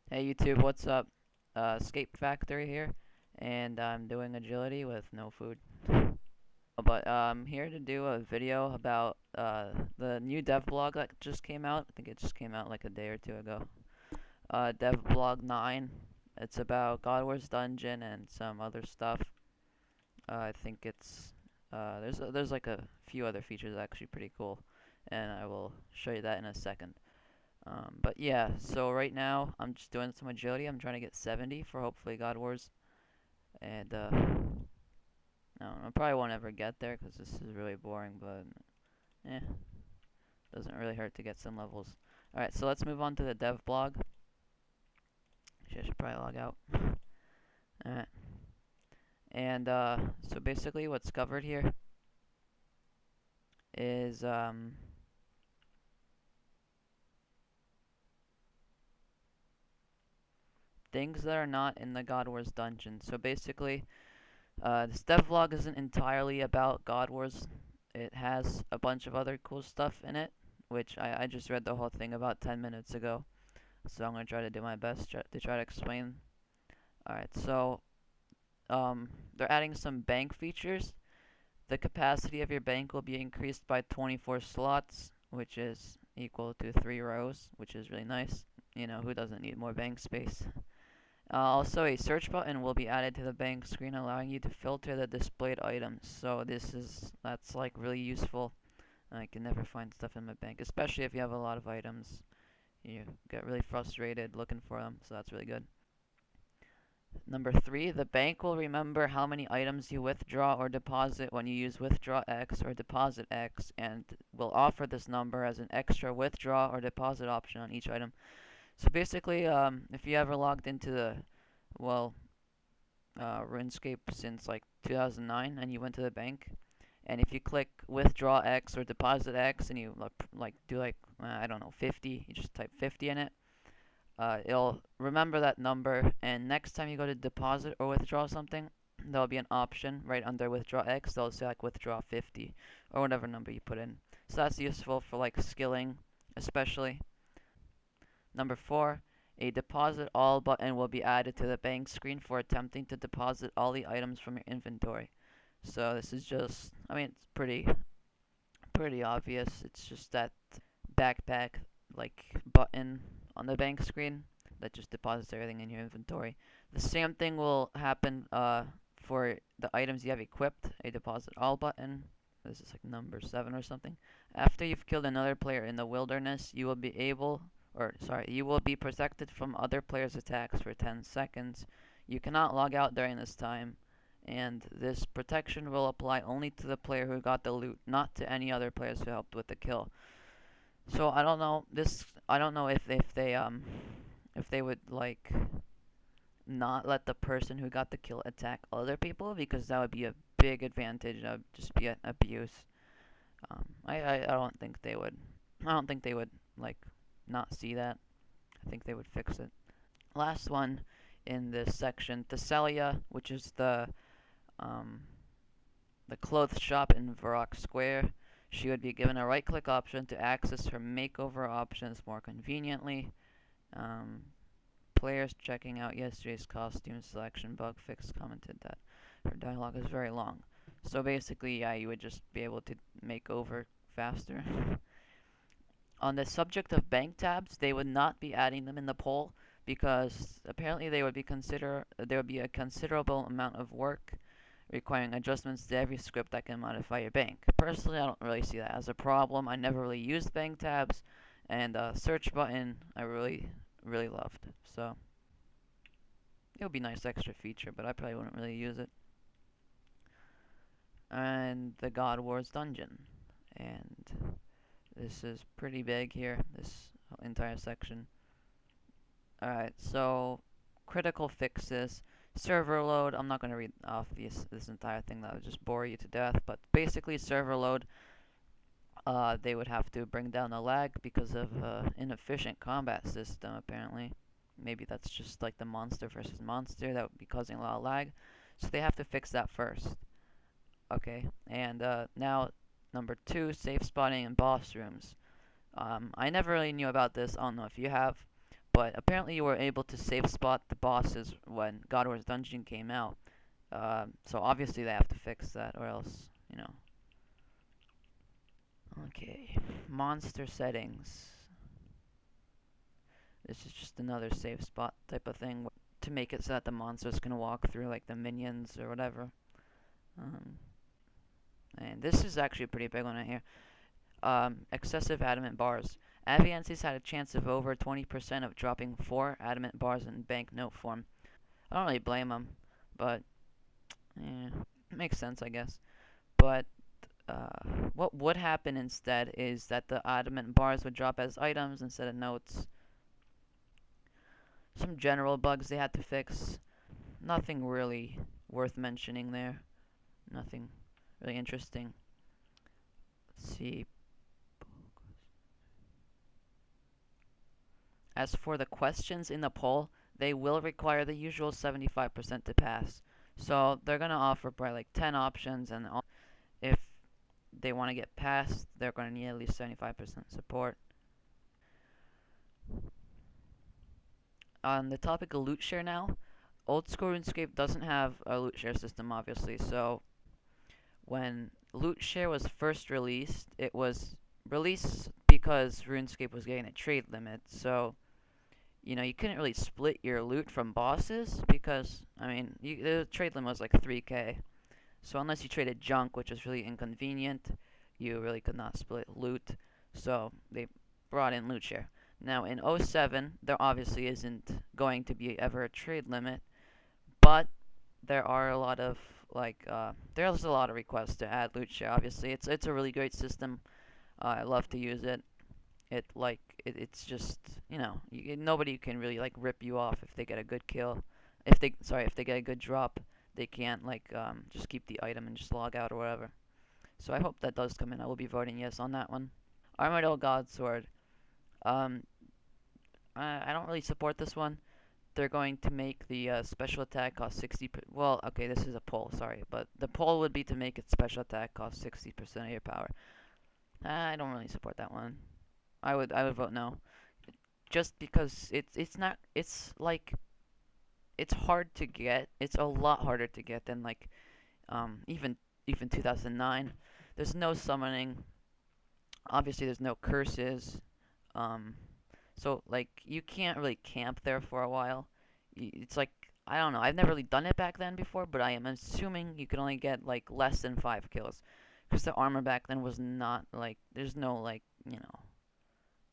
Hey YouTube, what's up? Escape Factory here, and I'm doing agility with no food. But I'm here to do a video about the new devblog that just came out. I think it just came out like a day or two ago. Devblog 9. It's about God Wars Dungeon and some other stuff. I think it's there's like a few other features actually pretty cool, and I will show you that in a second. But yeah, so right now I'm just doing some agility. I'm trying to get 70 for hopefully God Wars, and no, I probably won't ever get there because this is really boring. But eh, doesn't really hurt to get some levels. All right, so let's move on to the dev blog. I should probably log out. All right, and so basically what's covered here is things that are not in the God Wars dungeon. So basically, this devlog isn't entirely about God Wars. It has a bunch of other cool stuff in it, which I just read the whole thing about 10 minutes ago. So I'm going to try to do my best to try to explain. Alright, so they're adding some bank features. The capacity of your bank will be increased by 24 slots, which is equal to 3 rows, which is really nice. You know, who doesn't need more bank space? Also, a search button will be added to the bank screen, allowing you to filter the displayed items. So that's like really useful. I can never find stuff in my bank, especially if you have a lot of items. You get really frustrated looking for them, so that's really good. Number 3, the bank will remember how many items you withdraw or deposit when you use withdraw X or deposit X, and will offer this number as an extra withdraw or deposit option on each item. So basically, if you ever logged into the, well, RuneScape since like 2009 and you went to the bank, and if you click withdraw X or deposit X and you like do like I don't know 50, you just type 50 in it, it'll remember that number, and next time you go to deposit or withdraw something, there'll be an option right under withdraw X. They'll say like withdraw 50 or whatever number you put in. So that's useful for like skilling especially. Number 4, a deposit all button will be added to the bank screen for attempting to deposit all the items from your inventory. So this is just, I mean, it's pretty obvious. It's just that backpack like button on the bank screen that just deposits everything in your inventory. The same thing will happen for the items you have equipped, a deposit all button. This is like number 7 or something. After you've killed another player in the wilderness, you will be protected from other players' attacks for 10 seconds. You cannot log out during this time, and this protection will apply only to the player who got the loot, not to any other players who helped with the kill. So I don't know if they would like not let the person who got the kill attack other people, because that would be a big advantage. That would just be an abuse. I don't think they would. I don't think they would like not see that. I think they would fix it. Last one in this section, Thessalia, which is um, the clothes shop in Varrock Square. She would be given a right-click option to access her makeover options more conveniently. Um, Players checking out yesterday's costume selection bug fix commented that her dialogue is very long. So basically, yeah, you would just be able to make over faster. On the subject of bank tabs, they would not be adding them in the poll because apparently there would be a considerable amount of work requiring adjustments to every script that can modify your bank. Personally, I don't really see that as a problem. I never really used bank tabs, and search button I really loved. So it would be a nice extra feature, but I probably wouldn't really use it. And the God Wars dungeon, and this is pretty big here, this entire section. Alright, so critical fixes, server load. I'm not going to read off this entire thing, that would just bore you to death, but basically server load, they would have to bring down the lag because of inefficient combat system apparently. Maybe that's just like the monster versus monster that would be causing a lot of lag. So they have to fix that first. Okay, and now number 2, safe spotting in boss rooms. I never really knew about this, I don't know if you have, but apparently you were able to safe spot the bosses when God Wars Dungeon came out. So obviously they have to fix that, or else, you know. Okay, monster settings. This is just another safe spot type of thing to make it so that the monsters can walk through, like the minions or whatever. Um, and this is actually a pretty big one right here. Excessive adamant bars. Aviances had a chance of over 20% of dropping 4 adamant bars in banknote form. I don't really blame them, but yeah, it makes sense, I guess. But what would happen instead is that the adamant bars would drop as items instead of notes. Some general bugs they had to fix. Nothing really worth mentioning there. Nothing really interesting. Let's see. As for the questions in the poll, they will require the usual 75% to pass. So they're going to offer probably like 10 options, and if they want to get passed, they're going to need at least 75% support. On the topic of loot share now, old school RuneScape doesn't have a loot share system, obviously. So when loot share was first released, it was released because RuneScape was getting a trade limit. So you know, you couldn't really split your loot from bosses because, I mean, the trade limit was like 3k. So unless you traded junk, which is really inconvenient, you really could not split loot. So they brought in loot share. Now in 07, there obviously isn't going to be ever a trade limit, but there are a lot of there's a lot of requests to add loot share. Obviously, it's a really great system. I love to use it. It's just, you know, nobody can really like rip you off if they get a good kill. If they get a good drop, they can't just keep the item and just log out or whatever. So I hope that does come in. I will be voting yes on that one. Armadyl God Sword. Um, I don't really support this one. They're going to make the special attack cost 60. Well, okay, this is a poll, sorry, but the poll would be to make its special attack cost 60% of your power. I don't really support that one. I would vote no, just because it's hard to get. It's a lot harder to get than even 2009. There's no summoning. Obviously, there's no curses. Um, so like you can't really camp there for a while. It's like I don't know. I've never really done it back then before, but I am assuming you could only get like less than 5 kills, because the armor back then was not like there's no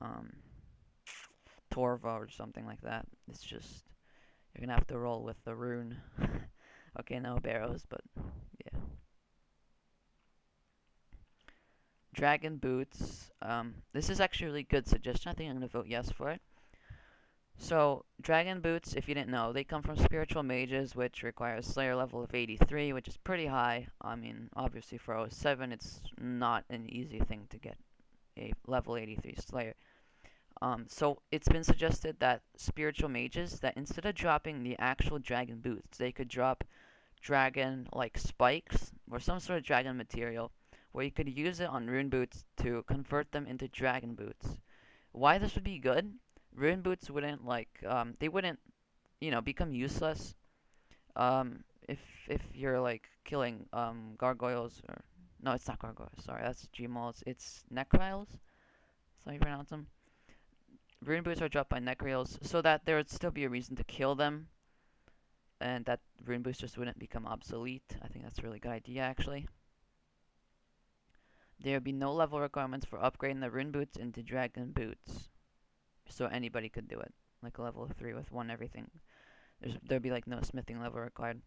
um Torva or something like that. It's just you're gonna have to roll with the rune. Okay, no barrows, but yeah. Dragon boots. This is actually a really good suggestion. I think I'm gonna vote yes for it. So, dragon boots, if you didn't know, they come from spiritual mages, which requires Slayer level of 83, which is pretty high. I mean, obviously for 07, it's not an easy thing to get a level 83 Slayer. So it's been suggested that spiritual mages, that instead of dropping the actual dragon boots, they could drop dragon like spikes or some sort of dragon material, where you could use it on rune boots to convert them into dragon boots. Why this would be good? Rune boots wouldn't they wouldn't, you know, become useless if you're like killing gargoyles, or no, it's not gargoyles. Sorry, that's Gmols. It's necryles. That's how you pronounce them. Rune boots are dropped by necryals, so that there would still be a reason to kill them, and that rune boosters wouldn't become obsolete. I think that's a really good idea, actually. There would be no level requirements for upgrading the rune boots into dragon boots, so anybody could do it, like a level 3 with 1 everything. There'd be like no smithing level required.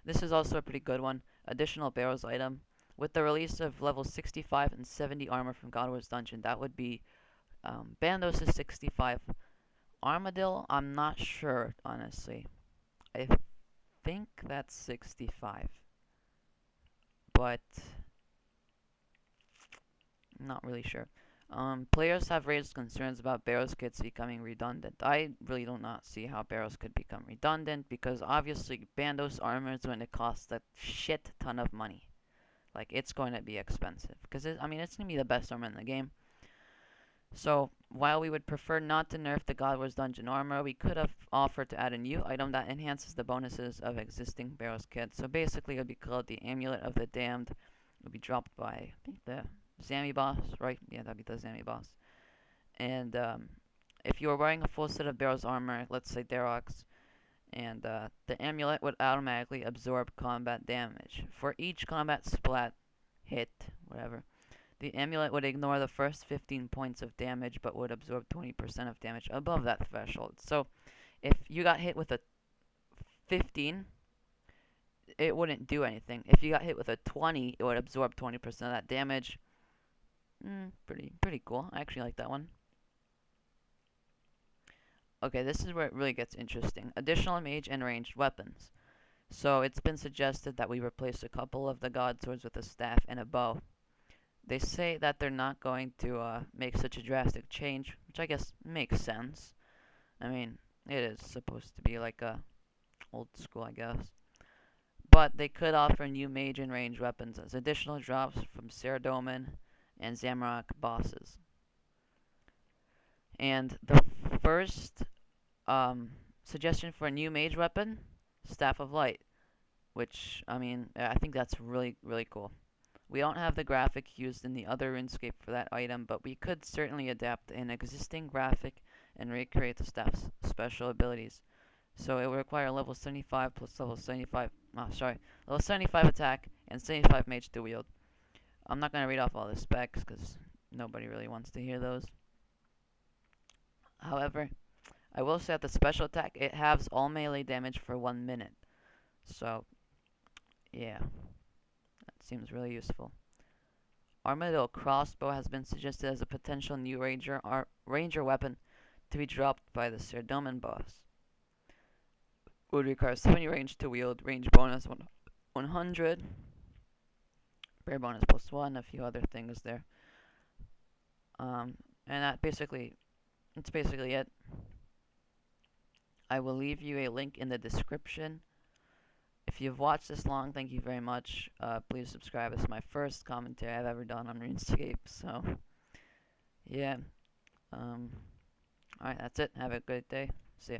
This is also a pretty good one. Additional barrels item. With the release of level 65 and 70 armor from God Wars Dungeon, that would be Bandos is 65. Armadyl, I'm not sure, honestly. I think that's 65. But I'm not really sure. Players have raised concerns about Barrows kits becoming redundant. I really do not see how Barrows could become redundant, because obviously Bandos armor is going to cost a shit ton of money. Like, it's going to be expensive, because I mean, it's going to be the best armor in the game. So, while we would prefer not to nerf the God Wars Dungeon armor, we could have offered to add a new item that enhances the bonuses of existing Barrow's kit. So basically, it would be called the Amulet of the Damned. It would be dropped by, I think, the Zami boss, right? Yeah, that'd be the Zami boss. And if you were wearing a full set of Barrow's armor, let's say Darox, and the amulet would automatically absorb combat damage. For each combat splat, hit, whatever, the amulet would ignore the first 15 points of damage but would absorb 20% of damage above that threshold. So if you got hit with a 15, it wouldn't do anything. If you got hit with a 20, it would absorb 20% of that damage. Pretty cool. I actually like that one. Okay, this is where it really gets interesting. Additional mage and ranged weapons. So it's been suggested that we replace a couple of the god swords with a staff and a bow. They say that they're not going to make such a drastic change, which I guess makes sense. I mean, it is supposed to be like a old school, I guess. But they could offer new mage and range weapons as additional drops from Saradomin and Zamorak bosses. And the first suggestion for a new mage weapon, Staff of Light, which, I mean, I think that's really cool. We don't have the graphic used in the other RuneScape for that item, but we could certainly adapt an existing graphic and recreate the staff's special abilities. So it would require level 75 plus level 75, level 75 attack and 75 mage to wield. I'm not going to read off all the specs because nobody really wants to hear those. However, I will say that the special attack, it halves all melee damage for 1 minute. So, yeah, that seems really useful. Armadyl crossbow has been suggested as a potential new ranger weapon to be dropped by the Saradomin boss. Would require 70 range to wield, range bonus 100, prayer bonus +1, a few other things there. And that's basically it. I will leave you a link in the description. If you've watched this long, thank you very much. Please subscribe. It's my first commentary I've ever done on RuneScape, so yeah. Alright, that's it. Have a good day. See ya.